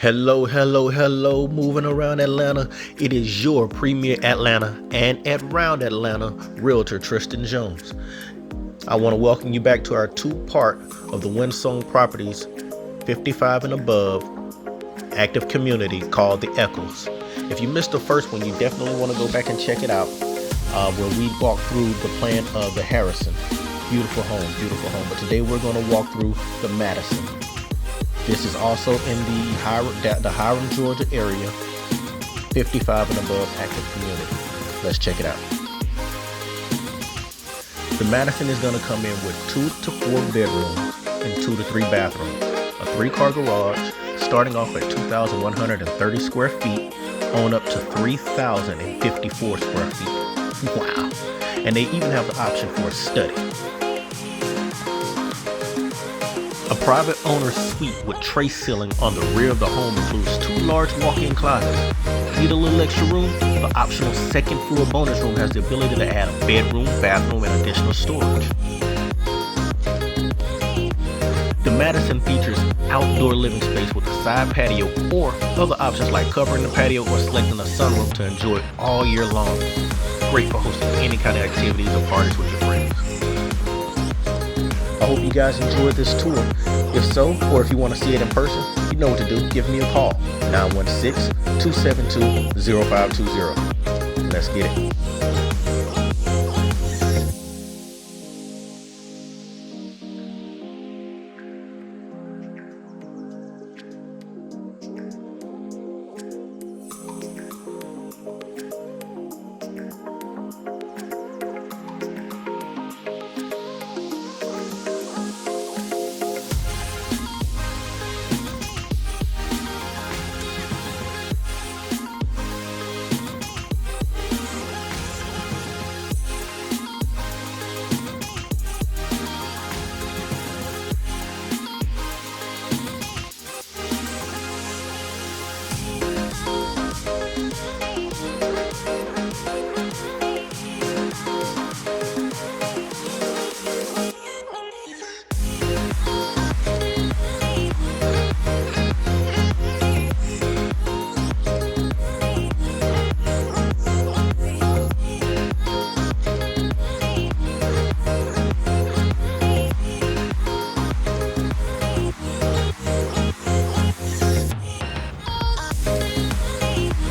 Hello, moving around Atlanta. It is your premier Atlanta and around Atlanta realtor, Tristan Jones. I want to welcome you back to our two-part of the Windsong Properties 55 and above active community called the Echols. If you missed the first one, you definitely want to go back and check it out, where we walk through the plan of the Harrison. Beautiful home. But today we're going to walk through the Madison. This is also in the Hiram, Georgia area, 55 and above active community. Let's check it out. The Madison is going to come in with 2 to 4 bedrooms and 2 to 3 bathrooms, a 3-car garage, starting off at 2,130 square feet on up to 3,054 square feet. Wow. And they even have the option for a study. A private owner's suite with tray ceiling on the rear of the home includes 2 large walk-in closets. Need a little extra room? The optional second floor bonus room has the ability to add a bedroom, bathroom, and additional storage. The Madison features outdoor living space with a side patio or other options like covering the patio or selecting a sunroom to enjoy it all year long. Great for hosting any kind of activities or parties with your friends. I hope you guys enjoyed this tour. If so, or if you want to see it in person, you know what to do. Give me a call, 916-272-0520. Let's get it.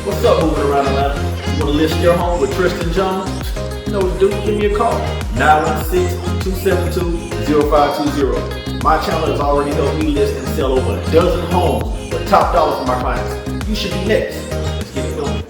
What's up, moving around Atlanta? You want to list your home with Tristan Jones? You know what to do, give me a call, 916-272-0520. My channel has already helped me list and sell over a dozen homes with top dollar for my clients. You should be next. Let's get it going.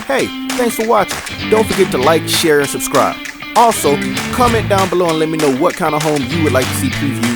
Hey, thanks for watching. Don't forget to like, share, and subscribe. Also, comment down below and let me know what kind of home you would like to see previewed